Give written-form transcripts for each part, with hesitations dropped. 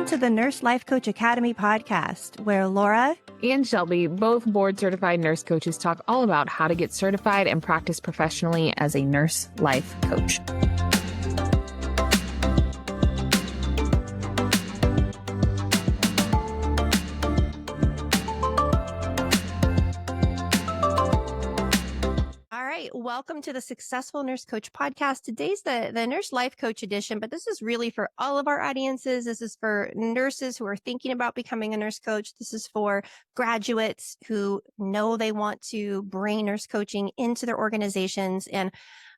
to the Nurse Life Coach Academy podcast, where Laura and Shelby, both board-certified nurse coaches, talk all about how to get certified and practice professionally as a nurse life coach. Welcome to the Successful Nurse Coach podcast. Today's the Nurse Life Coach edition, but this is really for all of our audiences. This is for nurses who are thinking about becoming a nurse coach. This is for graduates who know they want to bring nurse coaching into their organizations. And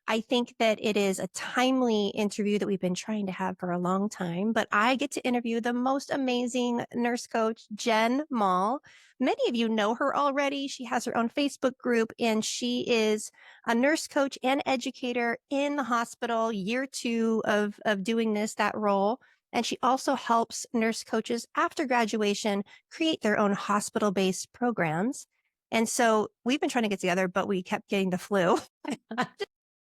I think that it is a timely interview that we've been trying to have for a long time, but I get to interview the most amazing nurse coach, Jenn Maul. Many of you know her already. She has her own Facebook group, and she is a nurse coach and educator in the hospital, year 2 of doing that role. And she also helps nurse coaches after graduation create their own hospital-based programs. And so we've been trying to get together, but we kept getting the flu.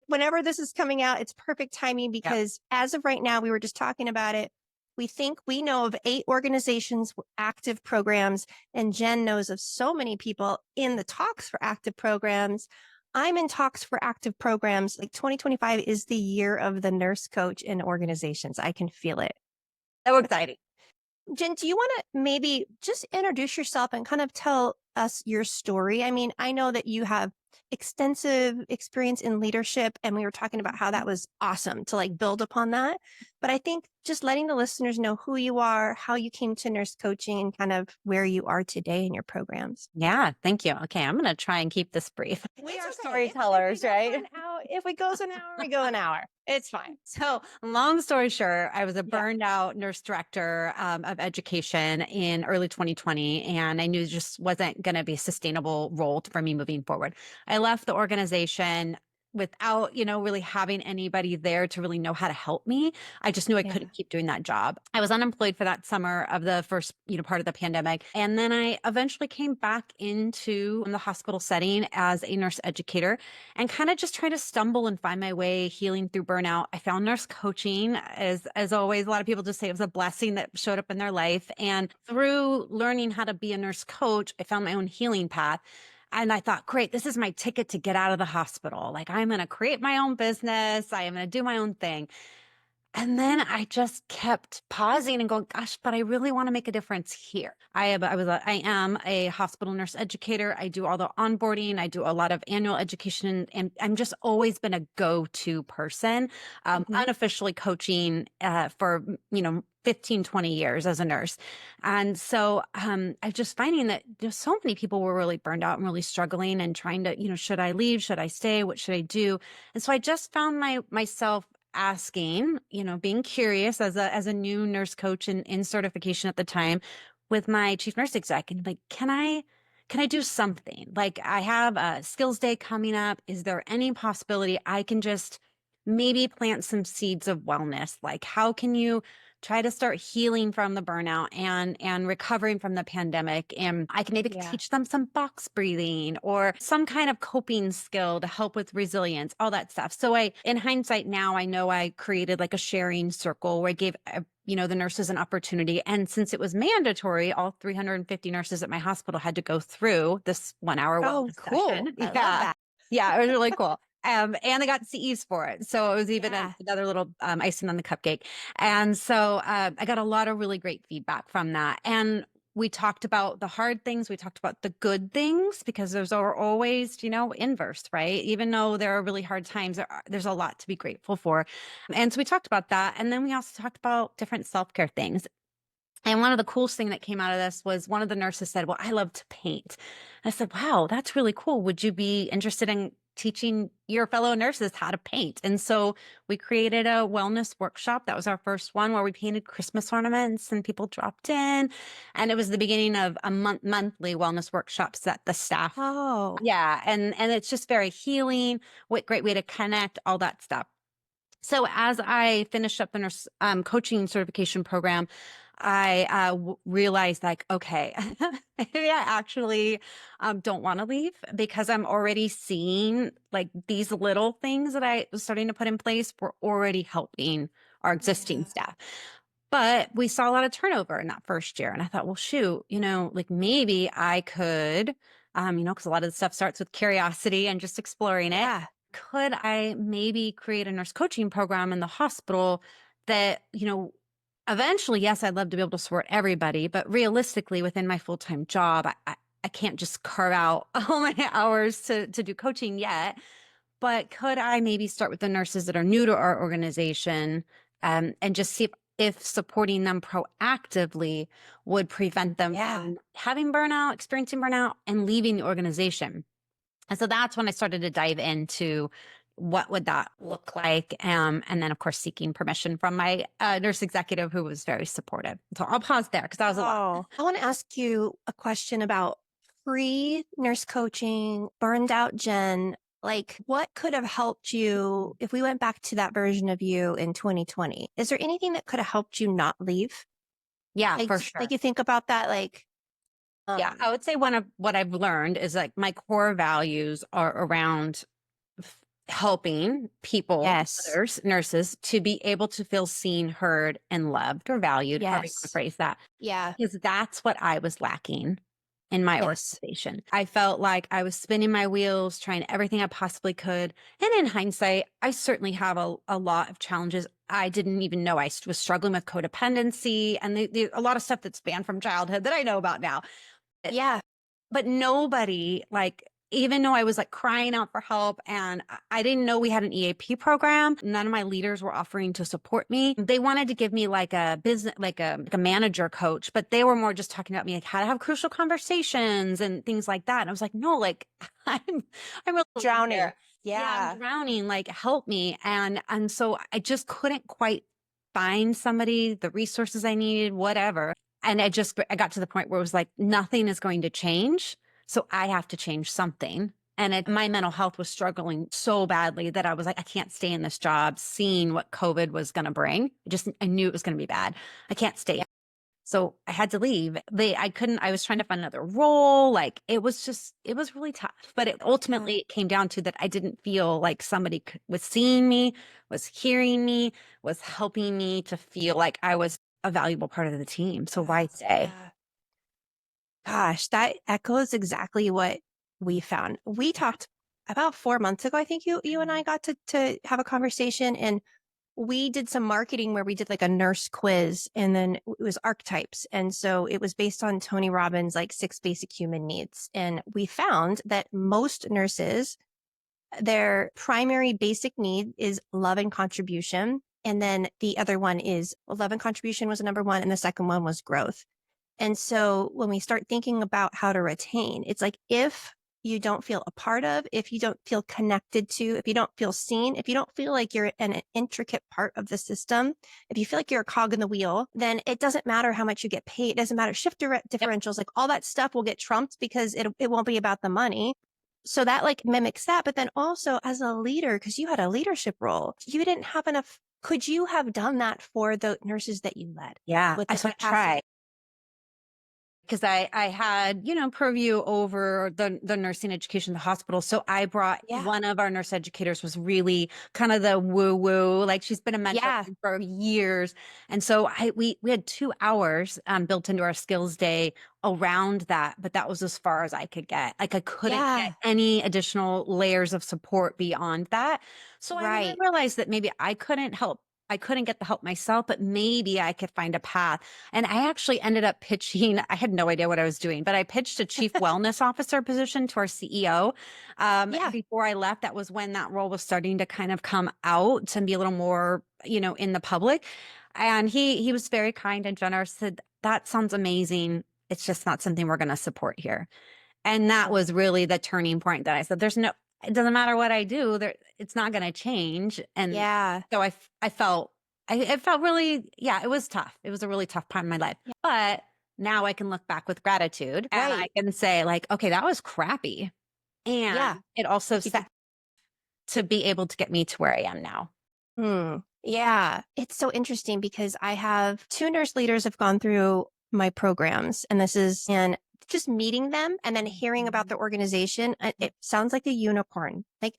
Whenever this is coming out, it's perfect timing because as of right now, we were just talking about it. We think we know of 8 organizations with active programs, and Jenn knows of so many people in the talks for active programs. I'm in talks for active programs. Like 2025 is the year of the nurse coach in organizations. I can feel it. So exciting. Jenn, do you want to maybe just introduce yourself and kind of tell us your story? I mean, I know that you have extensive experience in leadership, and we were talking about how that was awesome to like build upon that. But I think just letting the listeners know who you are, how you came to nurse coaching, and kind of where you are today in your programs. Yeah, thank you. Okay, I'm going to try and keep this brief. We are storytellers, right? If it goes an hour, we go an hour. It's fine. So long story short, I was a burned out nurse director of education in early 2020, and I knew it just wasn't going to be a sustainable role for me moving forward. I left the organization without, really having anybody there to really know how to help me. I just knew I couldn't keep doing that job. I was unemployed for that summer of the first, part of the pandemic. And then I eventually came back into the hospital setting as a nurse educator and kind of just trying to stumble and find my way healing through burnout. I found nurse coaching, as always, a lot of people just say it was a blessing that showed up in their life. And through learning how to be a nurse coach, I found my own healing path. And I thought, great, this is my ticket to get out of the hospital. Like, I'm going to create my own business. I am going to do my own thing. And then I just kept pausing and going, gosh, but I really want to make a difference here. I am a hospital nurse educator. I do all the onboarding. I do a lot of annual education, and I'm just always been a go-to person, unofficially coaching for, 15, 20 years as a nurse. And so I'm just finding that so many people were really burned out and really struggling and trying to, should I leave? Should I stay? What should I do? And so I just found myself asking, being curious as a new nurse coach in certification at the time with my chief nurse exec, and like, can I do something? Like, I have a skills day coming up. Is there any possibility I can just maybe plant some seeds of wellness? Like, how can you try to start healing from the burnout and recovering from the pandemic? And I can maybe teach them some box breathing or some kind of coping skill to help with resilience, all that stuff. So in hindsight now, I know I created like a sharing circle where I gave the nurses an opportunity. And since it was mandatory, all 350 nurses at my hospital had to go through this 1-hour wellness session. I love that. Yeah, it was really cool. And I got CEs for it. So it was even another little icing on the cupcake. And so I got a lot of really great feedback from that. And we talked about the hard things. We talked about the good things, because those are always, inverse, right? Even though there are really hard times, there's a lot to be grateful for. And so we talked about that. And then we also talked about different self-care things. And one of the coolest things that came out of this was one of the nurses said, well, I love to paint. And I said, wow, that's really cool. Would you be interested in teaching your fellow nurses how to paint? And so we created a wellness workshop. That was our first one, where we painted Christmas ornaments and people dropped in. And it was the beginning of a monthly wellness workshops that the staff. Oh, yeah. And it's just very healing. What great way to connect, all that stuff. So as I finished up the nurse coaching certification program, I realized, like, okay, maybe I actually don't want to leave, because I'm already seeing like these little things that I was starting to put in place were already helping our existing staff. But we saw a lot of turnover in that first year. And I thought, well, shoot, like maybe I could, because a lot of the stuff starts with curiosity and just exploring it. Yeah. Could I maybe create a nurse coaching program in the hospital that, eventually, yes, I'd love to be able to support everybody, but realistically, within my full-time job, I can't just carve out all my hours to do coaching yet. But could I maybe start with the nurses that are new to our organization, and just see if supporting them proactively would prevent them Yeah. from having burnout, experiencing burnout, and leaving the organization? And so that's when I started to dive into what would that look like, and then of course seeking permission from my nurse executive, who was very supportive. So I'll pause there because that was a lot. Oh, I want to ask you a question about free nurse coaching, burned out Jen. Like, what could have helped you if we went back to that version of you in 2020? Is there anything that could have helped you not leave? Yeah, Like, for sure. like you think about that, like, Yeah, I would say one of what I've learned is like my core values are around helping people, yes, others, nurses, to be able to feel seen, heard, and loved or valued, however you want to yes, phrase that, yeah, because that's what I was lacking in my yes, organization. I felt like I was spinning my wheels, trying everything I possibly could. And in hindsight, I certainly have a lot of challenges. I didn't even know I was struggling with codependency and a lot of stuff that's banned from childhood that I know about now. yeah, But nobody, like, even though I was like crying out for help, and I didn't know we had an EAP program, none of my leaders were offering to support me. They wanted to give me like a business, like a manager coach, but they were more just talking about me, like how to have crucial conversations and things like that. And I was like, no, like I'm really drowning. here. Yeah, I'm Yeah, drowning. Like, help me. And so I just couldn't quite find somebody, the resources I needed, whatever. And I got to the point where it was like, nothing is going to change. So I have to change something. And my mental health was struggling so badly that I was like, I can't stay in this job, seeing what COVID was going to bring. I knew it was going to be bad. I can't stay. So I had to leave. I was trying to find another role. Like it was really tough. But ultimately it came down to that I didn't feel like somebody was seeing me, was hearing me, was helping me to feel like I was a valuable part of the team. So why stay? yeah. Gosh, that echoes exactly what we found. We talked about 4 months ago. I think you and I got to have a conversation, and we did some marketing where we did like a nurse quiz, and then it was archetypes. And so it was based on Tony Robbins, like 6 basic human needs. And we found that most nurses, their primary basic need is love and contribution. And then the other one is love and contribution was number one. And the second one was growth. And so when we start thinking about how to retain, it's like if you don't feel a part of, if you don't feel connected to, if you don't feel seen, if you don't feel like you're an intricate part of the system, if you feel like you're a cog in the wheel, then it doesn't matter how much you get paid. It doesn't matter. Differentials, like all that stuff will get trumped because it won't be about the money. So that like mimics that. But then also as a leader, because you had a leadership role, you didn't have enough. Could you have done that for the nurses that you led Yeah. with I the so I capacity? tried. Because I had, purview over the nursing education in the hospital. So I brought Yeah. one of our nurse educators was really kind of the woo woo, like she's been a mentor Yeah. for years. And so we had 2 hours built into our skills day around that, but that was as far as I could get. Like I couldn't get Yeah. any additional layers of support beyond that. So I Right. realized that maybe I couldn't help. I couldn't get the help myself, but maybe I could find a path. And I actually ended up pitching, I had no idea what I was doing, but I pitched a chief wellness officer position to our CEO. Yeah. Before I left, that was when that role was starting to kind of come out and be a little more, in the public. And he was very kind and generous, said, that sounds amazing. It's just not something we're going to support here. And that was really the turning point that I said, it doesn't matter what I do, it's not going to change. And Yeah. so I felt really, yeah, it was tough. It was a really tough part of my life. Yeah. But now I can look back with gratitude and I Right. can say like, okay, that was crappy. Yeah. And it also You did. set to be able to get me to where I am now. Yeah. It's so interesting because I have two nurse leaders have gone through my programs, and just meeting them and then hearing about their organization. It sounds like a unicorn. Like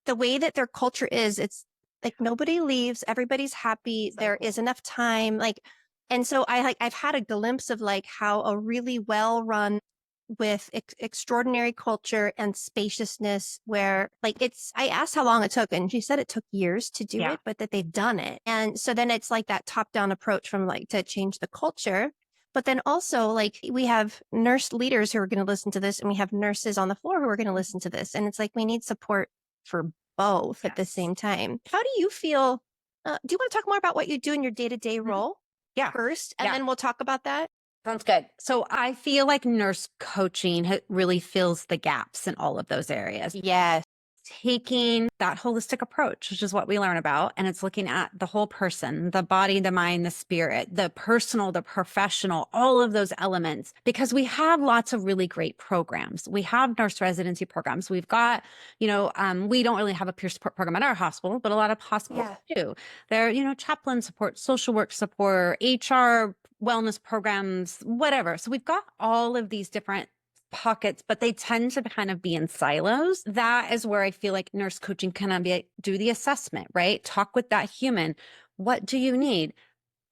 the way that their culture is, it's like nobody leaves, everybody's happy. So There cool. is enough time. Like And so I've had a glimpse of like how a really well run with extraordinary culture and spaciousness where like I asked how long it took and she said it took years to do Yeah. it, but that they've done it. And so then it's like that top down approach from like to change the culture. But then also like we have nurse leaders who are going to listen to this and we have nurses on the floor who are going to listen to this. And it's like we need support for both at the Yes. same time. How do you feel? Do you want to talk more about what you do in your day to day Mhm. role Yeah. first? And Yeah. then we'll talk about that. Sounds good. So I feel like nurse coaching really fills the gaps in all of those areas. Yes. Taking that holistic approach, which is what we learn about, and it's looking at the whole person, the body, the mind, the spirit, the personal, the professional, all of those elements, because we have lots of really great programs. We have nurse residency programs. We've got, we don't really have a peer support program at our hospital, but a lot of hospitals do. There, chaplain support, social work support, HR, wellness programs, whatever. So we've got all of these different pockets, but they tend to kind of be in silos. That is where I feel like nurse coaching can be do the assessment, right? Talk with that human. What do you need?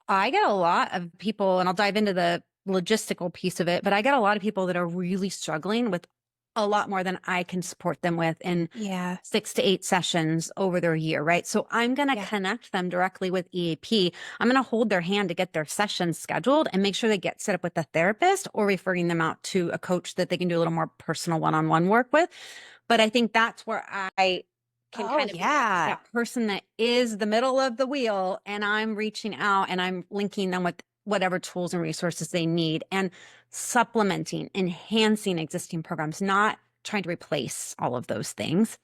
I get a lot of people, and I'll dive into the logistical piece of it, but I get a lot of people that are really struggling with a lot more than I can support them with in Yeah. 6 to 8 sessions over their year, right? So I'm going to connect them directly with EAP. I'm going to hold their hand to get their sessions scheduled and make sure they get set up with a therapist or referring them out to a coach that they can do a little more personal one-on-one work with. But I think that's where I can kind of be that person that is the middle of the wheel, and I'm reaching out and I'm linking them with whatever tools and resources they need and supplementing, enhancing existing programs, not trying to replace all of those things.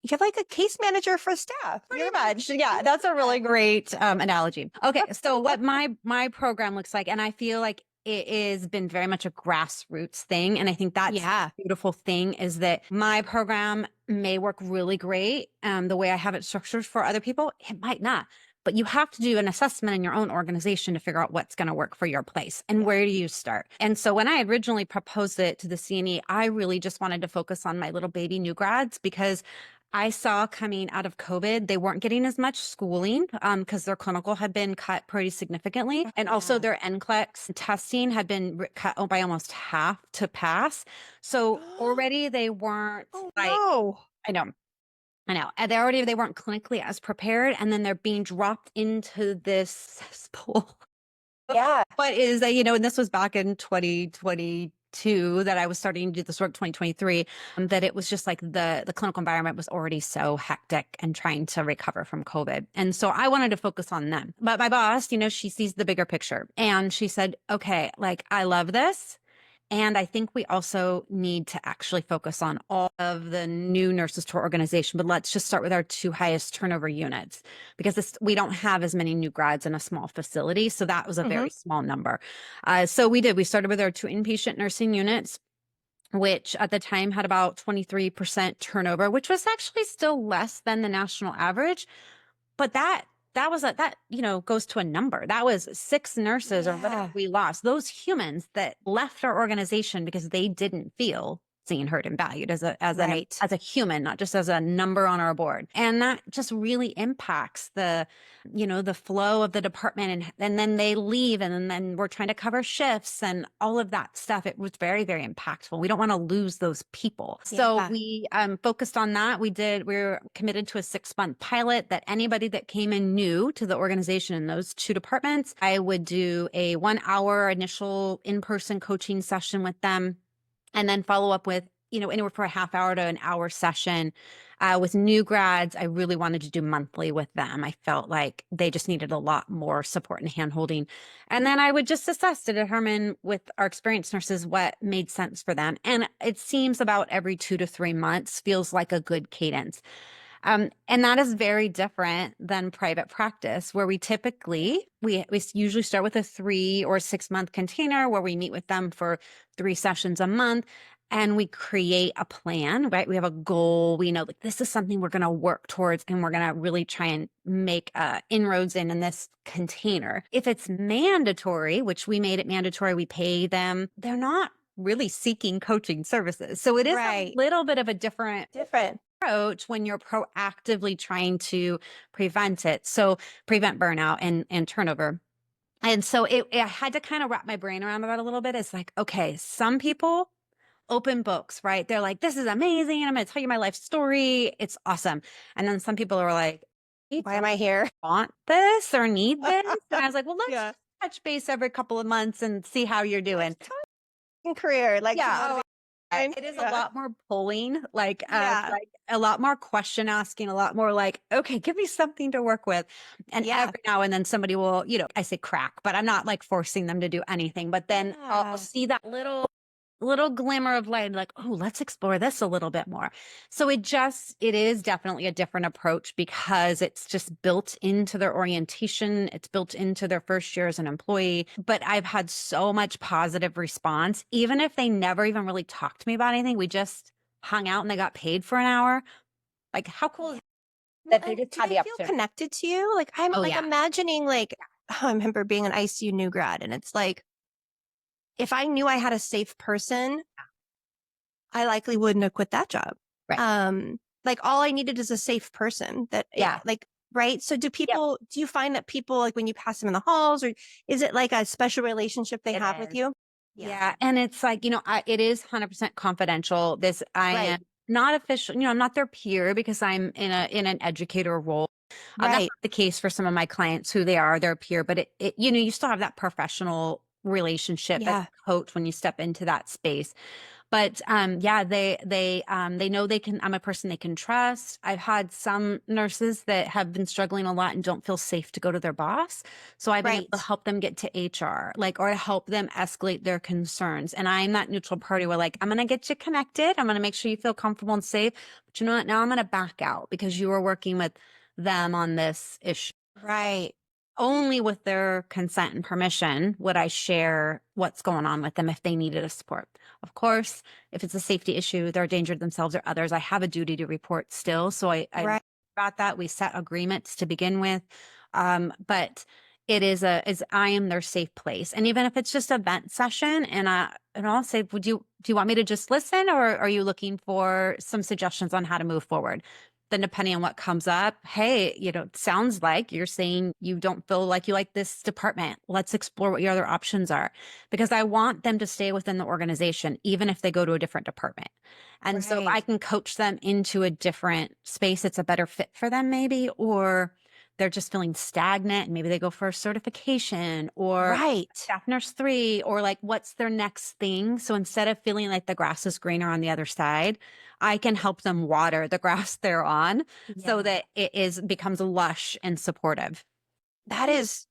You have like a case manager for staff. Pretty much. Yeah, that's a really great analogy. Okay, so what my program looks like, and I feel like it has been very much a grassroots thing. And I think that's the beautiful thing is that my program may work really great the way I have it structured for other people. It might not. But you have to do an assessment in your own organization to figure out what's going to work for your place and where do you start. And so when I originally proposed it to the CNE, I really just wanted to focus on my little baby new grads because I saw coming out of COVID, they weren't getting as much schooling because their clinical had been cut pretty significantly. And also their NCLEX testing had been cut by almost half to pass. So already they weren't I know. I know. And they weren't clinically as prepared. And then they're being dropped into this cesspool. Yeah. What is that, and this was back in 2022 that I was starting to do this work, 2023, that it was just like the clinical environment was already so hectic and trying to recover from COVID. And so I wanted to focus on them. But my boss, she sees the bigger picture and she said, okay, like I love this. And I think we also need to actually focus on all of the new nurses to our organization, but let's just start with our 2 highest turnover units because we don't have as many new grads in a small facility. So that was a very small number. So we started with our 2 inpatient nursing units, which at the time had about 23% turnover, which was actually still less than the national average. But that goes to a number. That was 6 nurses or whatever we lost. Those humans that left our organization because they didn't feel seen, heard, and valued as a human, not just as a number on our board. And that just really impacts the flow of the department. And then they leave and then we're trying to cover shifts and all of that stuff. It was very, very impactful. We don't want to lose those people. So we focused on that. We were committed to a 6-month pilot that anybody that came in new to the organization in those 2 departments, I would do a 1-hour initial in-person coaching session with them and then follow up with, anywhere from a half hour to an hour session. With new grads, I really wanted to do monthly with them. I felt like they just needed a lot more support and handholding. And then I would just assess to determine with our experienced nurses what made sense for them. And it seems about every 2 to 3 months feels like a good cadence. And that is very different than private practice, where we usually start with a 3 or 6-month container where we meet with them for 3 sessions a month. And we create a plan, right? We have a goal. We know like this is something we're going to work towards and we're going to really try and make inroads in this container. If it's mandatory, which we made it mandatory, we pay them, they're not really seeking coaching services. So it is a little bit of a different approach when you're proactively trying to prevent it. So prevent burnout and turnover. And so I had to kind of wrap my brain around that a little bit. It's like, okay, some people open books, right? They're like, this is amazing. I'm going to tell you my life story. It's awesome. And then some people are like, I Why am don't I here? want this or need this. And I was like, well, let's Yeah. just touch base every couple of months and see how you're doing. Career, like to Yeah. motivate. It is a Yeah. lot more pulling, Yeah. like a lot more question asking, a lot more like, okay, give me something to work with. And Yeah. every now and then somebody will, I say crack, but I'm not like forcing them to do anything. But then I'll Yeah. see that little glimmer of light, like, oh, let's explore this a little bit more. So it is definitely a different approach because it's just built into their orientation. It's built into their first year as an employee. But I've had so much positive response, even if they never even really talked to me about anything. We just hung out and they got paid for an hour. Like, how cool is Well, that they and just do had they the feel opportunity? connected to you? Like I'm Oh, like yeah. imagining like I remember being an ICU new grad and it's like if I knew I had a safe person, I likely wouldn't have quit that job. Right. Like all I needed is a safe person that Yeah. like right. So Yep. do you find that people like when you pass them in the halls or is it like a special relationship they It have with is. you? Yeah. Yeah, and it's like, it is 100% confidential. I Right. am not official, I'm not their peer because I'm in an educator role. That's Right. not the case for some of my clients who they are their peer, but you still have that professional relationship as Yeah. a coach when you step into that space. But yeah, they know I'm a person they can trust. I've had some nurses that have been struggling a lot and don't feel safe to go to their boss. So I've been able to Right. help them get to HR, like, or to help them escalate their concerns. And I'm that neutral party where, like, I'm going to get you connected. I'm going to make sure you feel comfortable and safe. But you know what? Now I'm going to back out because you were working with them on this issue. Right. Only with their consent and permission would I share what's going on with them if they needed a support. Of course, if it's a safety issue, they're a danger to themselves or others, I have a duty to report still. So I Right. about that. We set agreements to begin with. But it is I am their safe place. And even if it's just a vent session and I'll say, do you want me to just listen or are you looking for some suggestions on how to move forward? Then depending on what comes up, hey, it sounds like you're saying you don't feel like you like this department. Let's explore what your other options are because I want them to stay within the organization, even if they go to a different department. And so if Right. I can coach them into a different space, it's a better fit for them maybe, or they're just feeling stagnant and maybe they go for a certification or Right. staff nurse 3 or like what's their next thing. So instead of feeling like the grass is greener on the other side, I can help them water the grass they're on so Yeah. that becomes lush and supportive. That is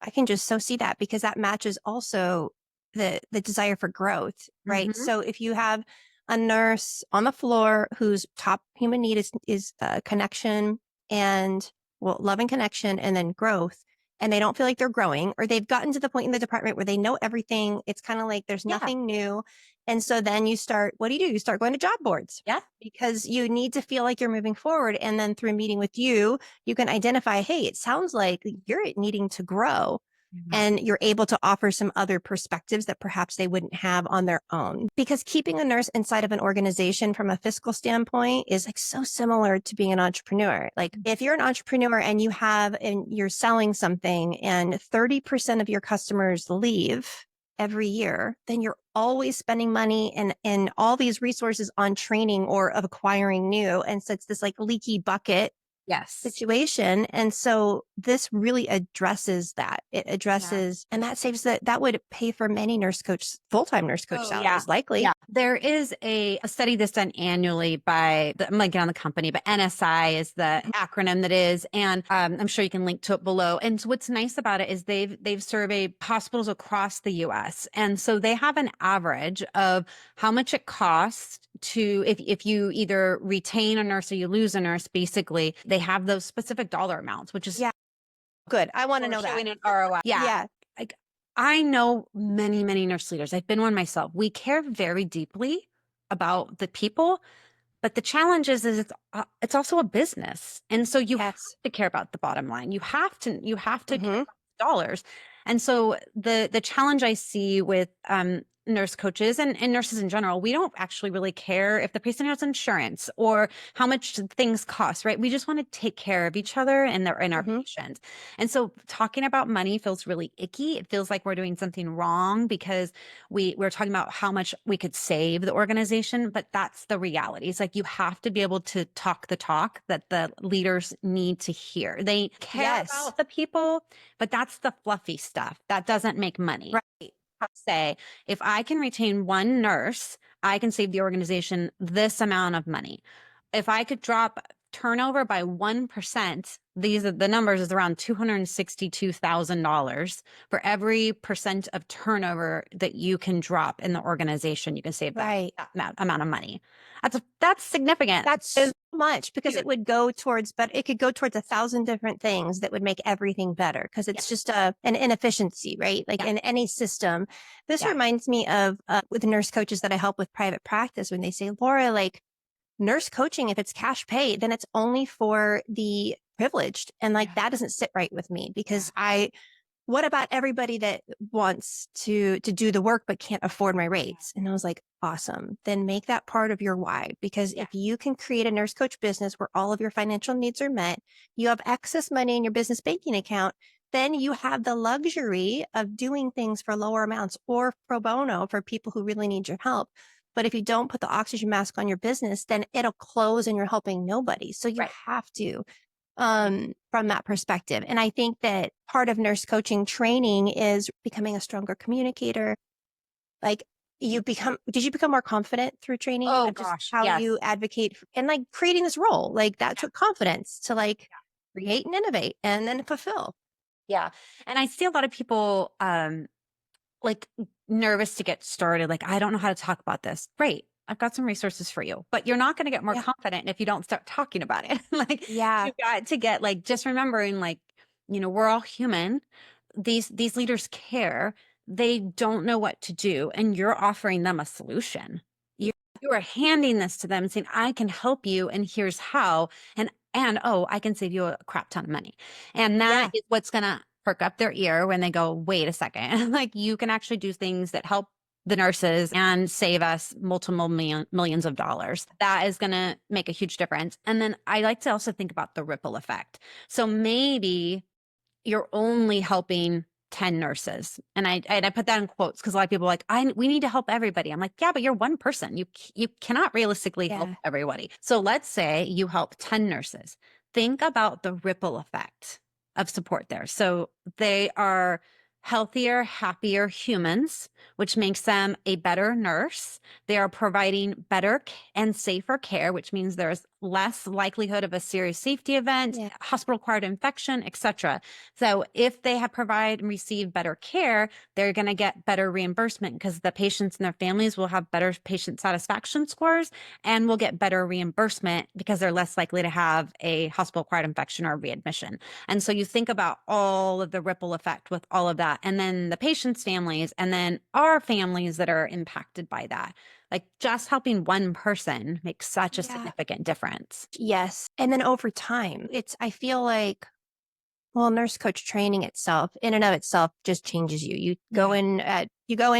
I can just so see that because that matches also the desire for growth, right? Hmm. So if you have a nurse on the floor whose top human need is connection and well, love and connection, and then growth, and they don't feel like they're growing, or they've gotten to the point in the department where they know everything. It's kind of like there's Yeah. nothing new, and so then you start. What do? You start going to job boards Yeah. because you need to feel like you're moving forward, and then through meeting with you can identify, hey, it sounds like you're needing to grow Mhm. and you're able to offer some other perspectives that perhaps they wouldn't have on their own. Because keeping a nurse inside of an organization from a fiscal standpoint is like so similar to being an entrepreneur. Like if you're an entrepreneur and you're selling something and 30% of your customers leave every year, then you're always spending money and all these resources on training or of acquiring new. And so it's this like leaky bucket Yes. situation. And so this really addresses that. It Yeah. addresses, and that saves that would pay for many full-time nurse coach Oh, yeah. salaries, likely. Yeah. There is a study that's done annually by I'm going to get on the company, but NSI is the acronym that is. And I'm sure you can link to it below. And so what's nice about it is they've surveyed hospitals across the US. And so they have an average of how much it costs to if you either retain a nurse or you lose a nurse, basically, they have those specific dollar amounts, which is Yeah. Good. I want to for know that. showing an ROI. Yeah. Yeah. Like I know many, many nurse leaders. I've been one myself. We care very deeply about the people, but the challenge is it's also a business. And so you have Yes. to care about the bottom line. You have to care Hmm. about dollars. And so the challenge I see with nurse coaches and nurses in general, we don't actually really care if the patient has insurance or how much things cost, right? We just want to take care of each other and our Mhm. patients. And so talking about money feels really icky. It feels like we're doing something wrong because we're talking about how much we could save the organization, but that's the reality. It's like you have to be able to talk the talk that the leaders need to hear. They care Yes. about the people, but that's the fluffy stuff that doesn't make money. Right. Say, if I can retain one nurse, I can save the organization this amount of money. If I could drop turnover by 1%, these are the numbers is around $262,000 for every percent of turnover that you can drop in the organization. You can save that, Right. that amount of money. That's significant. That's so much because Huge. it would go towards, but it could go towards 1,000 different things that would make everything better because Yeah. it's just an inefficiency, right? Like Yeah. in any system. This Yeah. reminds me of with nurse coaches that I help with private practice when they say, Laura, like nurse coaching, if it's cash pay, then it's only for the privileged. And like that doesn't sit right with me because what about everybody that wants to do the work but can't afford my rates? And I was like, awesome. Then make that part of your why. Because Yeah. if you can create a nurse coach business where all of your financial needs are met, you have excess money in your business banking account, then you have the luxury of doing things for lower amounts or pro bono for people who really need your help. But if you don't put the oxygen mask on your business, then it'll close and you're helping nobody. So you Right. have to from that perspective. And I think that part of nurse coaching training is becoming a stronger communicator. Like did you become more confident through training Oh of just gosh. how Yes. you advocate and like creating this role? Like that took confidence to like create and innovate and then fulfill. Yeah. And I see a lot of people like nervous to get started. Like, I don't know how to talk about this. Great. I've got some resources for you, but you're not going to get more Yeah. confident if you don't start talking about it. Like Yeah. you've got to get like, just remembering like, we're all human. These leaders care. They don't know what to do. And you're offering them a solution. You are handing this to them and saying, I can help you. And here's how. And oh, I can save you a crap ton of money. And that Yeah. is what's going to perk up their ear when they go, wait a second, like you can actually do things that help the nurses and save us multiple millions of dollars. That is going to make a huge difference. And then I like to also think about the ripple effect. So maybe you're only helping 10 nurses. And I put that in quotes because a lot of people are like, we need to help everybody. I'm like, yeah, but you're one person. You cannot realistically help Yeah. everybody. So let's say you help 10 nurses. Think about the ripple effect of support there. So they are healthier, happier humans, which makes them a better nurse. They are providing better and safer care, which means there's less likelihood of a serious safety event, Yeah. hospital-acquired infection, etc. So if they have provided and received better care, they're going to get better reimbursement because the patients and their families will have better patient satisfaction scores and will get better reimbursement because they're less likely to have a hospital-acquired infection or readmission. And so you think about all of the ripple effect with all of that, and then the patients' families, and then our families that are impacted by that. Like just helping one person makes such a Yeah. significant difference. Yes. And then over time, I feel like, well, nurse coach training itself, in and of itself, just changes you. You go in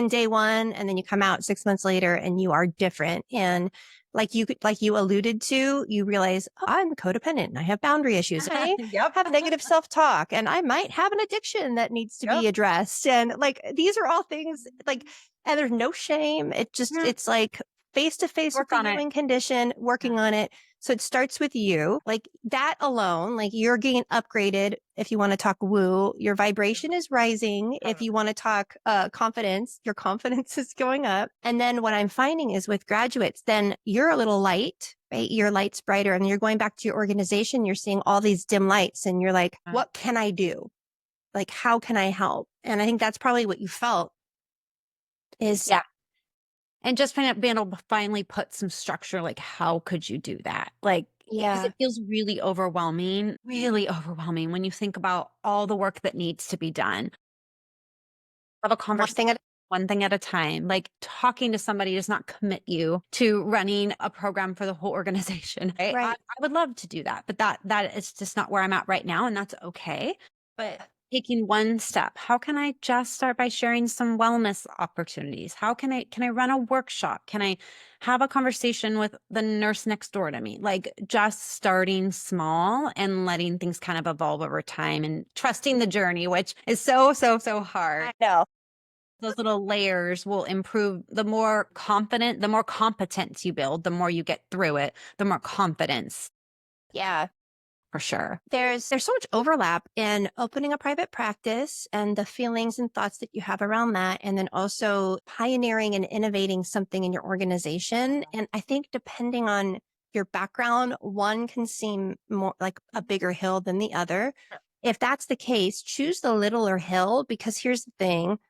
day one, and then you come out 6 months later, and you are different. And like you alluded to, you realize, oh, I'm codependent, and I have boundary issues. I Yep. have negative self talk, and I might have an addiction that needs to Yep. be addressed. And like these are all things like, and there's no shame. Yeah. It's like face to face with Work the on it. human condition, working on it. So it starts with you, like that alone, like you're getting upgraded. If you want to talk woo, your vibration is rising. If you want to talk confidence, your confidence is going up. And then what I'm finding is with graduates, then you're a little light, right? Your light's brighter and you're going back to your organization. You're seeing all these dim lights and you're like, what can I do? Like, how can I help? And I think that's probably what you felt is, Yeah. And just being able to finally put some structure, like how could you do that? Like, because yeah, it feels really overwhelming when you think about all the work that needs to be done. Have a one conversation thing at one thing at a time. Like talking to somebody does not commit you to running a program for the whole organization. Right? I right. would love to do that, but that is just not where I'm at right now, and that's okay. But taking one step. How can I just start by sharing some wellness opportunities? How can I run a workshop? Can I have a conversation with the nurse next door to me? Like just starting small and letting things kind of evolve over time and trusting the journey, which is so, so, so hard. I know. Those little layers will improve. The more confident, the more competence you build, the more you get through it, the more confidence Yeah. for sure. There's so much overlap in opening a private practice and the feelings and thoughts that you have around that, and then also pioneering and innovating something in your organization. And I think depending on your background, one can seem more like a bigger hill than the other. If that's the case, choose the littler hill, because here's the thing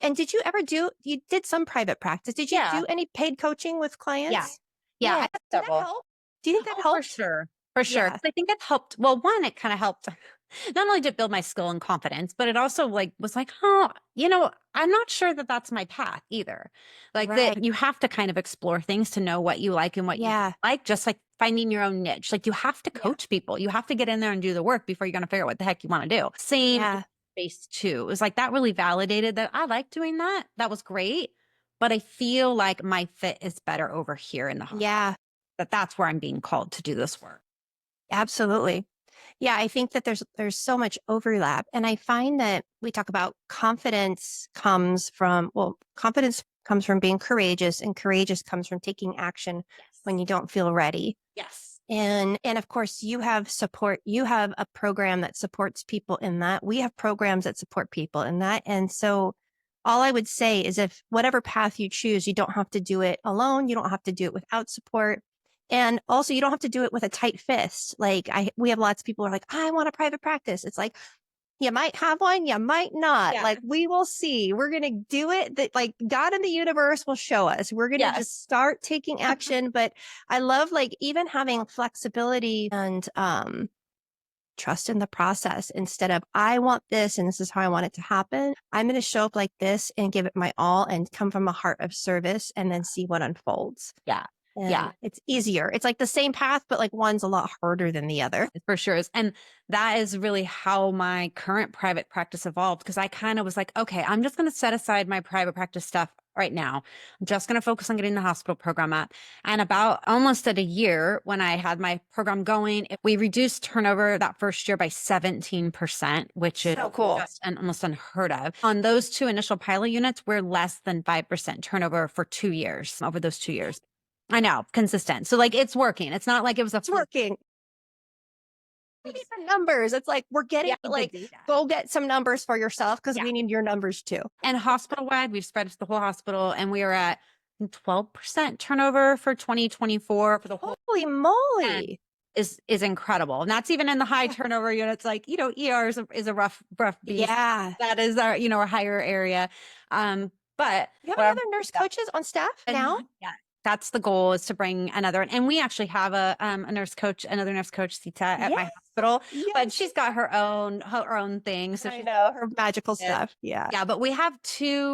and did you ever you did some private practice? Did you Yeah. do any paid coaching with Yeah. clients? Yeah. I Yeah. have Did that several. help? Do you think that Oh, for helped? sure. For sure. Yeah. 'Cause I think it helped. Well, one, it kind of helped not only to build my skill and confidence, but it also like was like, oh, I'm not sure that that's my path either. Like Right. that you have to kind of explore things to know what you like and what you don't Yeah. like, just like finding your own niche. Like you have to Yeah. coach people. You have to get in there and do the work before you're going to figure out what the heck you want to do. Same Yeah. space too. It was like that really validated that I like doing that. That was great. But I feel like my fit is better over here in the hospital. Yeah. That's where I'm being called to do this work. Absolutely. Yeah, I think that there's so much overlap. And I find that we talk about confidence comes from being courageous, and courageous comes from taking action when Yes. you don't feel ready. Yes. And of course you have support. You have a program that supports people in that. We have programs that support people in that. And so all I would say is, if whatever path you choose, you don't have to do it alone. You don't have to do it without support. And also you don't have to do it with a tight fist. We have lots of people who are like, I want a private practice. It's like, you might have one, you might not. Yeah. Like, we will see. We're going to do it. That, like, God in the universe will show us. We're going to Yes. just start taking action. But I love, like, even having flexibility and trust in the process, instead of, I want this and this is how I want it to happen. I'm going to show up like this and give it my all and come from a heart of service, and then see what unfolds. Yeah. And Yeah. it's easier. It's like the same path, but like one's a lot harder than the other. It for sure is. And that is really how my current private practice evolved, because I kind of was like, okay, I'm just going to set aside my private practice stuff right now. I'm just going to focus on getting the hospital program up. And about almost at a year when I had my program going, we reduced turnover that first year by 17%, which is So cool. just almost unheard of. On those two initial pilot units, we're less than 5% turnover for 2 years, over those 2 years. I know, consistent. So like it's working. It's not like it was a It's working. We need the numbers. It's like, we're getting go get some numbers for yourself, because we need your numbers too. And hospital wide, we've spread it to the whole hospital, and we are at 12% turnover for 2024 for the whole. Holy moly. Is incredible. And that's even in the high turnover units. Like, ER is a rough beast. Yeah. That is our, our higher area. But You have other nurse coaches on staff now? Yeah. That's the goal, is to bring another. And we actually have another nurse coach, Sita, at my hospital, but she's got her own thing. So I know her magical stuff. Yeah. Yeah. But we have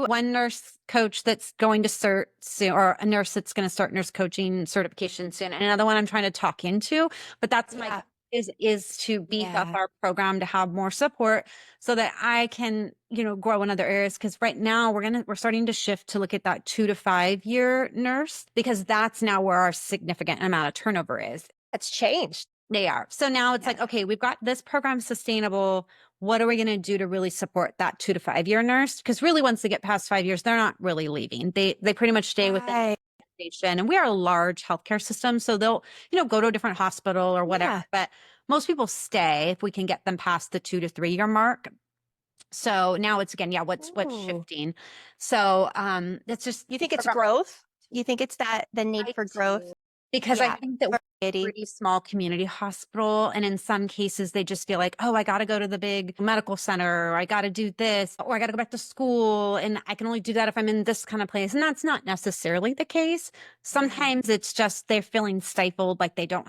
one nurse coach that's going to cert soon, or a nurse that's going to start nurse coaching certification soon. And another one I'm trying to talk into, but that's my is to beef up our program, to have more support so that I can, grow in other areas. Cause right now we're starting to shift to look at that 2 to 5 year nurse, because that's now where our significant amount of turnover is. It's changed. They are. So now it's like, okay, we've got this program sustainable. What are we going to do to really support that 2 to 5 year nurse? Because really, once they get past 5 years, they're not really leaving. They pretty much stay within the station. And we are a large healthcare system, so they'll go to a different hospital or whatever. But most people stay if we can get them past the 2 to 3 year mark. So now it's again, what's shifting. So it's just, you think it's growth? You think it's the need for growth? Because I think that we're a pretty small community hospital. And in some cases, they just feel like, oh, I got to go to the big medical center, or I got to do this, or I got to go back to school. And I can only do that if I'm in this kind of place. And that's not necessarily the case. Sometimes it's just they're feeling stifled, like they don't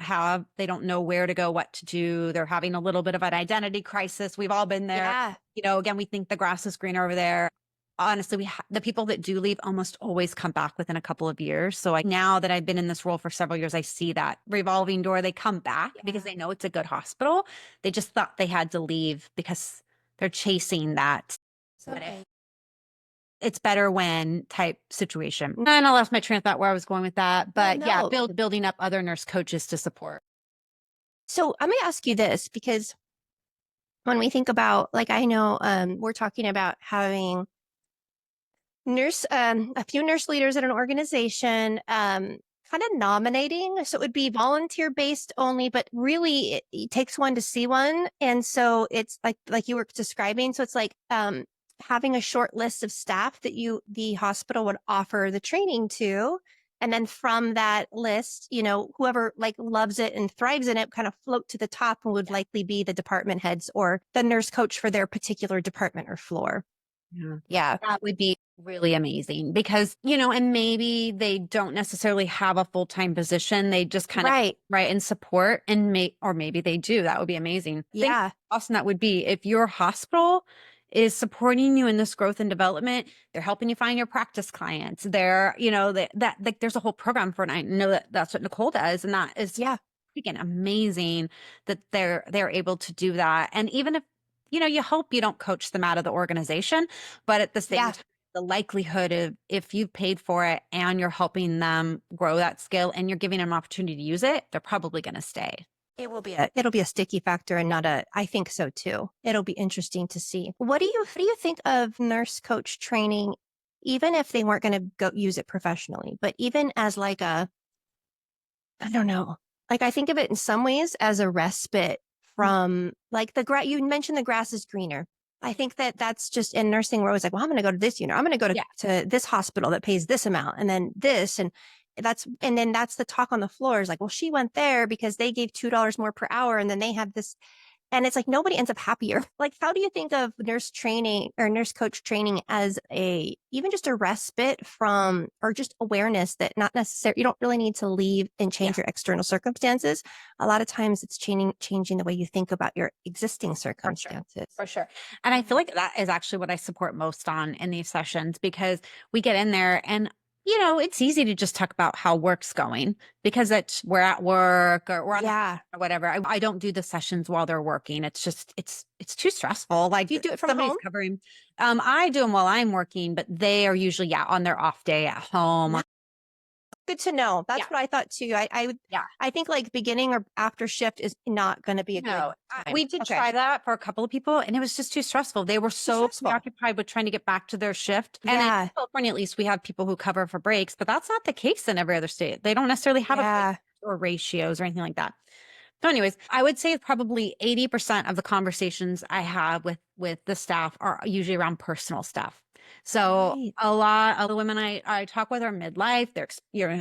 know where to go, what to do. They're having a little bit of an identity crisis. We've all been there. Again, we think the grass is greener over there. Honestly, the people that do leave almost always come back within a couple of years. So now that I've been in this role for several years, I see that revolving door. They come back because they know it's a good hospital. They just thought they had to leave because they're chasing that. Okay. It's better when type situation. And I lost my train of thought where I was going with that. But yeah, No. building up other nurse coaches to support. So I'm going to ask you this because when we think about, like, I know we're talking about having a few nurse leaders at an organization, kind of nominating. So it would be volunteer based only, but really it takes one to see one. And so it's like you were describing. So it's like, having a short list of staff that the hospital would offer the training to. And then from that list, whoever like loves it and thrives in it kind of float to the top and would likely be the department heads or the nurse coach for their particular department or floor. Yeah. Yeah. That would be really amazing because, and maybe they don't necessarily have a full-time position. They just kind of Right. right in support or maybe they do. That would be amazing. Think Yeah. how awesome that would be if your hospital is supporting you in this growth and development. They're helping you find your practice clients. They're, that like there's a whole program for it. And I know that that's what Nicole does. And that is Yeah. freaking amazing that they're able to do that. And even if, you hope you don't coach them out of the organization, but at the same Yeah. time, the likelihood of if you've paid for it and you're helping them grow that skill and you're giving them an opportunity to use it, they're probably going to stay. It'll be a sticky factor and not I think so too. It'll be interesting to see. What do you think of nurse coach training, even if they weren't going to go use it professionally, but even as like I don't know, like I think of it in some ways as a respite from like you mentioned the grass is greener. I think that that's just in nursing. We're always like, well, I'm going to go to this unit. I'm going to go to this hospital that pays this amount and then this. And then that's the talk on the floor is like, well, she went there because they gave $2 more per hour. And then they have this. And it's like nobody ends up happier. Like, how do you think of nurse training or nurse coach training as even just a respite from, or just awareness that not necessarily, you don't really need to leave and change your external circumstances. A lot of times it's changing the way you think about your existing circumstances. For sure. And I feel like that is actually what I support most on in these sessions because we get in there and it's easy to just talk about how work's going because we're at work or we're on or whatever. I don't do the sessions while they're working. It's just, it's too stressful. Like Do you do it from somebody's home? covering. I do them while I'm working, but they are usually, on their off day at home. Good to know. That's what I thought too. I think like beginning or after shift is not going to be a good time. We did try that for a couple of people and it was just too stressful. They were so preoccupied with trying to get back to their shift. And in California, at least we have people who cover for breaks, but that's not the case in every other state. They don't necessarily have a break or ratios or anything like that. So anyways, I would say probably 80% of the conversations I have with the staff are usually around personal stuff. So a lot of the women I talk with are midlife. They're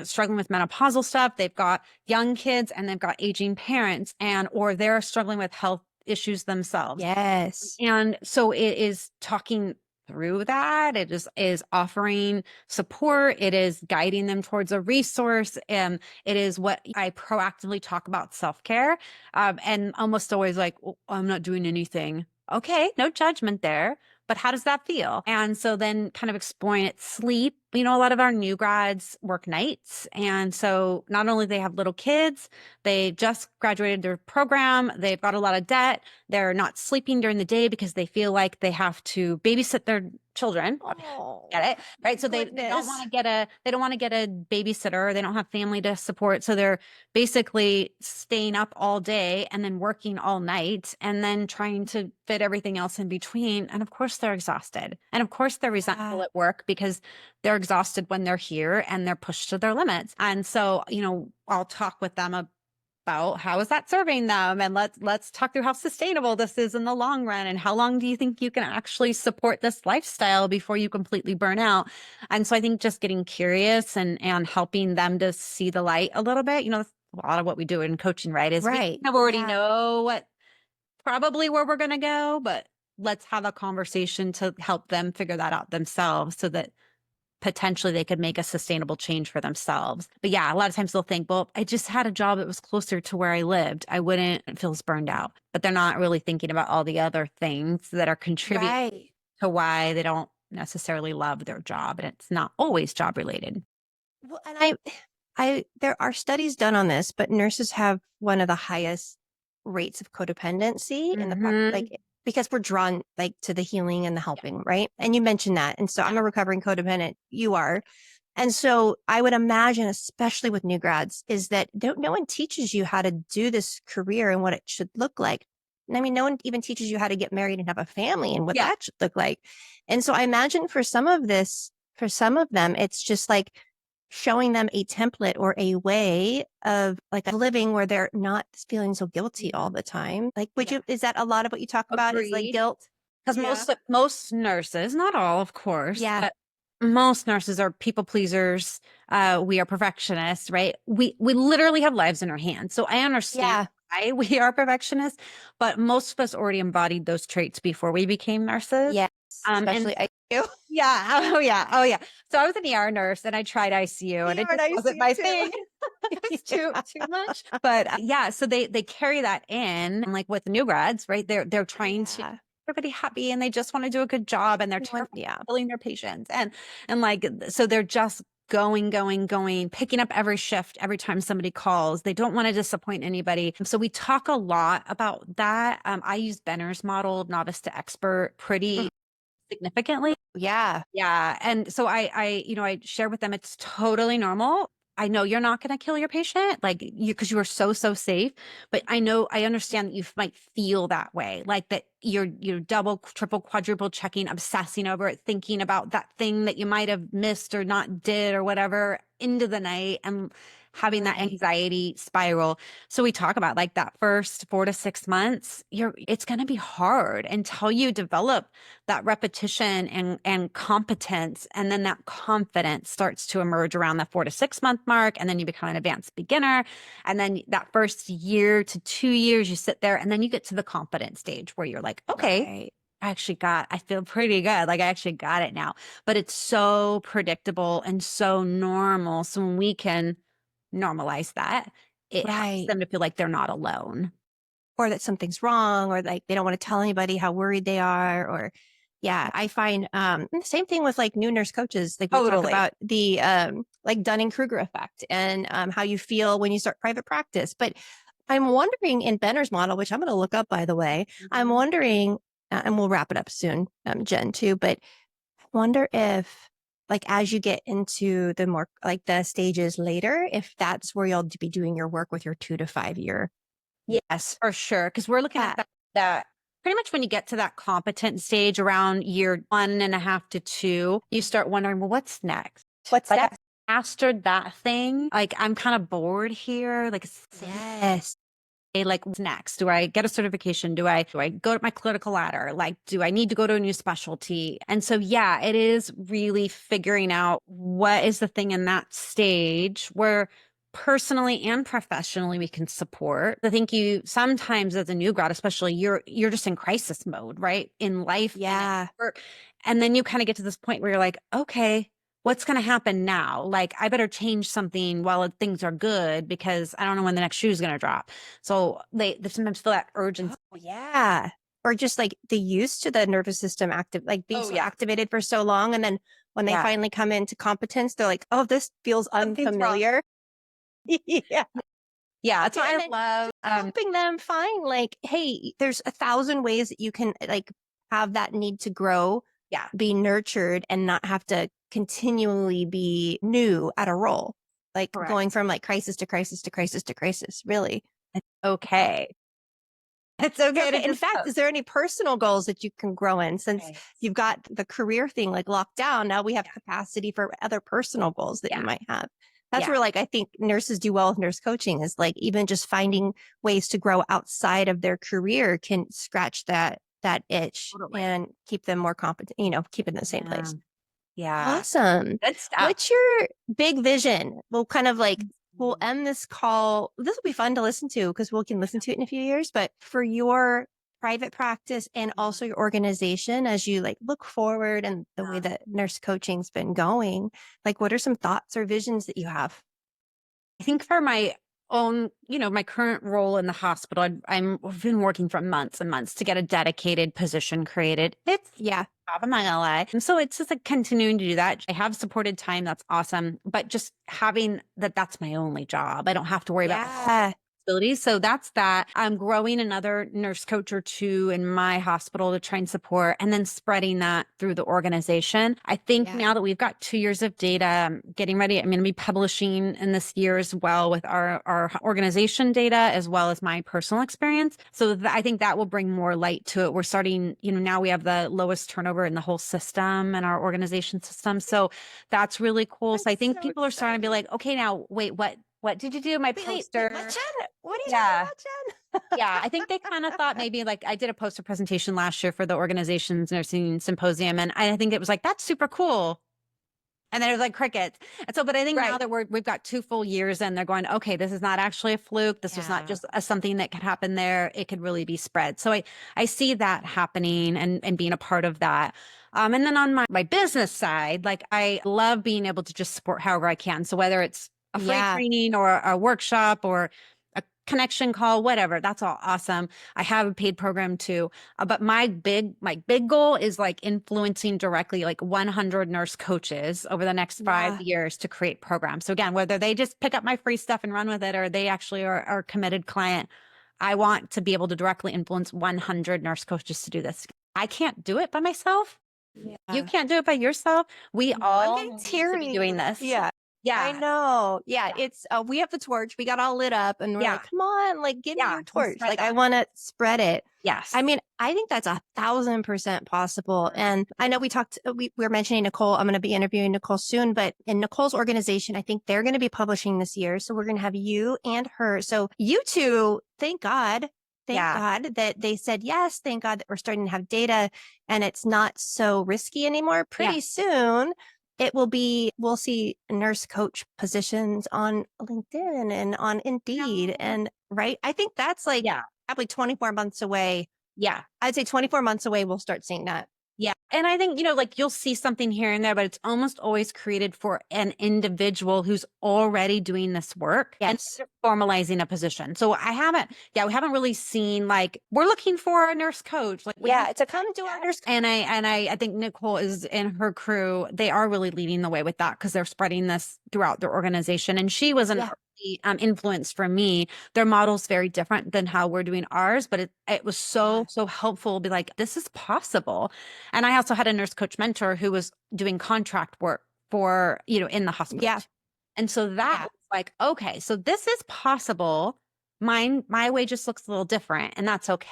struggling with menopausal stuff. They've got young kids and they've got aging parents or they're struggling with health issues themselves. Yes. And so it is talking through that. It is offering support. It is guiding them towards a resource. And it is what I proactively talk about self-care. And almost always like, well, I'm not doing anything. Okay, no judgment there. But how does that feel? And so then kind of exploring it, sleep. A lot of our new grads work nights. And so not only they have little kids, they just graduated their program, they've got a lot of debt. They're not sleeping during the day because they feel like they have to babysit their children. Get it? Right. So they don't want to get a babysitter. They don't have family to support. So they're basically staying up all day and then working all night and then trying to fit everything else in between. And of course they're exhausted. And of course they're resentful at work because they're exhausted when they're here and they're pushed to their limits. And so, I'll talk with them about how is that serving them, and let's talk through how sustainable this is in the long run, and how long do you think you can actually support this lifestyle before you completely burn out. And so I think just getting curious and helping them to see the light a little bit, that's a lot of what we do in coaching, right? Is we already know what probably where we're going to go, but let's have a conversation to help them figure that out themselves so that potentially they could make a sustainable change for themselves. But yeah, a lot of times they'll think, well, I just had a job that was closer to where I lived. I wouldn't feel as burned out. But they're not really thinking about all the other things that are contributing to why they don't necessarily love their job. And it's not always job related. Well, and there are studies done on this, but nurses have one of the highest rates of codependency in the like because we're drawn like to the healing and the helping, right? And you mentioned that. And so I'm a recovering codependent. You are. And so I would imagine, especially with new grads, is that no one teaches you how to do this career and what it should look like. And I mean, no one even teaches you how to get married and have a family and what Yeah. that should look like. And so I imagine for some of them, it's just like showing them a template or a way of like living where they're not feeling so guilty all the time. Like, is that a lot of what you talk about is like Agreed. guilt? Because most nurses, not all, of course, Yeah. but most nurses are people pleasers. We are perfectionists, right? We literally have lives in our hands. So I understand Yeah. why we are perfectionists, but most of us already embodied those traits before we became nurses. Yes. And Especially I do. yeah, oh yeah, oh yeah. So I was an ER nurse and I tried ICU and You it are just nice wasn't you my too. thing. It's too much. But yeah, so they carry that in, and like with new grads, right? They're trying to Yeah. everybody happy and they just want to do a good job and they're terrified Yeah. of killing their patients and like so they're just going, picking up every shift every time somebody calls. They don't want to disappoint anybody. So we talk a lot about that. I use Benner's model, novice to expert, pretty significantly. Yeah. Yeah. And so I share with them it's totally normal. I know you're not going to kill your patient, like because you are so safe. But I understand that you might feel that way, like that you're double, triple, quadruple checking, obsessing over it, thinking about that thing that you might have missed or not did or whatever into the night and having that Right. anxiety spiral. So we talk about like that first 4 to 6 months, it's going to be hard until you develop that repetition and competence. And then that confidence starts to emerge around the 4 to 6 month mark. And then you become an advanced beginner. And then that first year to 2 years, you sit there and then you get to the confidence stage where you're like, okay, Right. I feel pretty good. Like I actually got it now. But it's so predictable and so normal. So when we can normalize that, it helps Right. them to feel like they're not alone. Or that something's wrong, or like they don't want to tell anybody how worried they are, or yeah, I find the same thing with like new nurse coaches. Like we talk Totally. about the like Dunning-Kruger effect and how you feel when you start private practice. But I'm wondering in Benner's model, which I'm going to look up by the way, I'm wondering, and we'll wrap it up soon, Jen too, but I wonder if like as you get into the more like the stages later, if that's where you'll be doing your work with your 2 to 5 year. Yes, for sure. Because we're looking Yeah. at that pretty much when you get to that competent stage around year 1.5 to 2, you start wondering, well, what's next? What's Like I next? mastered that thing. Like I'm kind of bored here. Like Yes. like what's next? Do I get a certification? Do I go to my clinical ladder? Like, do I need to go to a new specialty? And so, yeah, it is really figuring out what is the thing in that stage where personally and professionally we can support. I think you sometimes as a new grad, especially you're just in crisis mode, right? In life and at Yeah. work. And then you kind of get to this point where you're like, okay, what's going to happen now? Like, I better change something while things are good because I don't know when the next shoe is going to drop. So they sometimes feel that urgency. Oh, yeah. Or just like the used to the nervous system active, like being Oh, so yeah. activated for so long. And then when they Yeah. finally come into competence, they're like, oh, this feels Something's wrong. unfamiliar. Yeah. Yeah. That's Okay, and what then I love. helping them find like, hey, there's 1,000 ways that you can like have that need to grow, Yeah. be nurtured, and not have to continually be new at a role. Like Correct. going from like crisis to crisis to crisis to crisis, really. It's okay. It's okay to Okay. In just fact, is there any personal goals that you can grow in since you've got the career thing like locked down? Now we have capacity for other personal goals that you Yeah. might have. That's Yeah. where like I think nurses do well with nurse coaching is like even just finding ways to grow outside of their career can scratch that itch Totally. and keep them more competent, keep it in the same Yeah. place. Yeah. Awesome. Good stuff. What's your big vision? We'll kind of like we'll Mhm. end this call. This will be fun to listen to because we can listen to it in a few years. But for your private practice and also your organization, as you like look forward and the way that nurse coaching's been going, like what are some thoughts or visions that you have? I think for my own, my current role in the hospital, I've been working for months and months to get a dedicated position created. It's Yeah. top of my LA. And so it's just like continuing to do that. I have supported time. That's awesome. But just having that's my only job. I don't have to worry about Yeah. responsibilities. So that's that. I'm growing another nurse coach or two in my hospital to try and support, and then spreading that through the organization. I think now that we've got 2 years of data, I'm getting ready. I'm going to be publishing in this year as well with our organization data, as well as my personal experience. So I think that will bring more light to it. We're starting, now we have the lowest turnover in the whole system and our organization system. So that's really cool. So I think people are starting to be like, okay, now wait, what did you do? My poster. What, Jen? What are you Yeah. talking about, Jen? Yeah, I think they kind of thought maybe like I did a poster presentation last year for the organization's nursing symposium, and I think it was like, that's super cool. And then it was like crickets. And so, but I think now that we've got 2 full years and they're going, okay, this is not actually a fluke. This was not just something that could happen there. It could really be spread. So I see that happening and being a part of that. And then on my business side, like I love being able to just support however I can. So whether it's a free training or a workshop or a connection call, whatever, that's all awesome. I have a paid program too. But my big goal is like influencing directly like 100 nurse coaches over the next 5 years to create programs. So again, whether they just pick up my free stuff and run with it, or they actually are a committed client, I want to be able to directly influence 100 nurse coaches to do this. I can't do it by myself. You can't do it by yourself. We all need to be doing this. Yeah. I know. Yeah. It's, we have the torch. We got all lit up and we're like, come on, like give me your torch. Like I want to spread it. Yes. I mean, I think that's 1,000% possible. And I know we were mentioning Nicole. I'm going to be interviewing Nicole soon, but in Nicole's organization, I think they're going to be publishing this year. So we're going to have you and her. So you two, thank God. Thank God that they said yes. Thank God that we're starting to have data and it's not so risky anymore. Pretty soon we'll see nurse coach positions on LinkedIn and on Indeed. And I think that's like probably 24 months away. Yeah. I'd say 24 months away, we'll start seeing that. Yeah. And I think, like you'll see something here and there, but it's almost always created for an individual who's already doing this work and formalizing a position. So we haven't really seen like, we're looking for a nurse coach. Like, it's a come to our nurse. And I think Nicole is and her crew, they are really leading the way with that because they're spreading this throughout their organization. And she was an influence for me. Their model's very different than how we're doing ours, but it was so helpful to be like, this is possible. And I also had a nurse coach mentor who was doing contract work for, in the hospital. Yeah. And so that was like, okay, so this is possible. My way just looks a little different, and that's okay.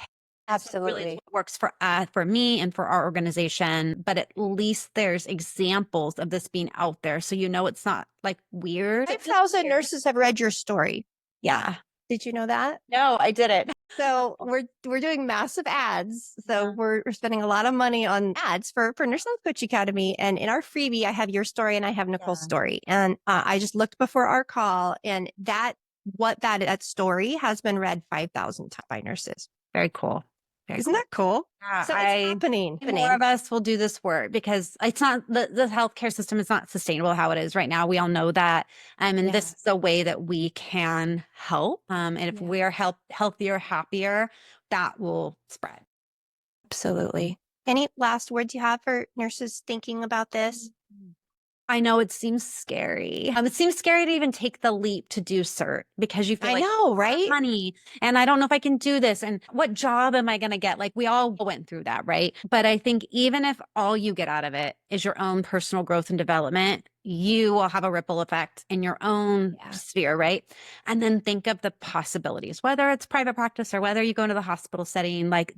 Absolutely. Really works for me and for our organization, but at least there's examples of this being out there. So, it's not like weird. 5,000 nurses have read your story. Yeah. Did you know that? No, I didn't. So we're doing massive ads. So we're spending a lot of money on ads for Nurse Health Coach Academy. And in our freebie, I have your story and I have Nicole's story. And I just looked before our call, and that story has been read 5,000 times by nurses. Very cool. Isn't that cool? Yeah, so it's happening. More of us will do this work because it's not the healthcare system is not sustainable how it is right now. We all know that. And this is a way that we can help. And if we're healthier, happier, that will spread. Absolutely. Any last words you have for nurses thinking about this? I know it seems scary. It seems scary to even take the leap to do CERT because you feel right? Money, and I don't know if I can do this. And what job am I going to get? Like we all went through that, right? But I think even if all you get out of it is your own personal growth and development, you will have a ripple effect in your own sphere, right? And then think of the possibilities, whether it's private practice or whether you go into the hospital setting, like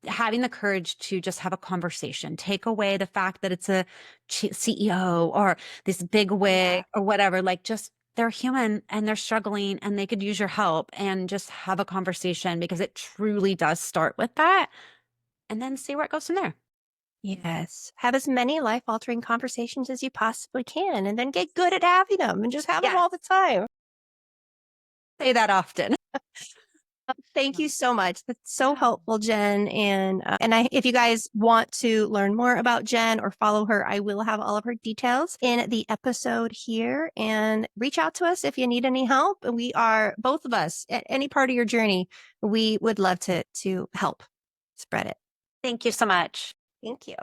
having the courage to just have a conversation, take away the fact that it's a CEO or this big wig or whatever, like just they're human and they're struggling and they could use your help, and just have a conversation because it truly does start with that, and then see where it goes from there. Yes. Have as many life-altering conversations as you possibly can, and then get good at having them and just have them all the time. Say that often. Thank you so much. That's so helpful, Jenn. And if you guys want to learn more about Jenn or follow her, I will have all of her details in the episode here, and reach out to us if you need any help. We are, both of us, at any part of your journey, we would love to help spread it. Thank you so much. Thank you.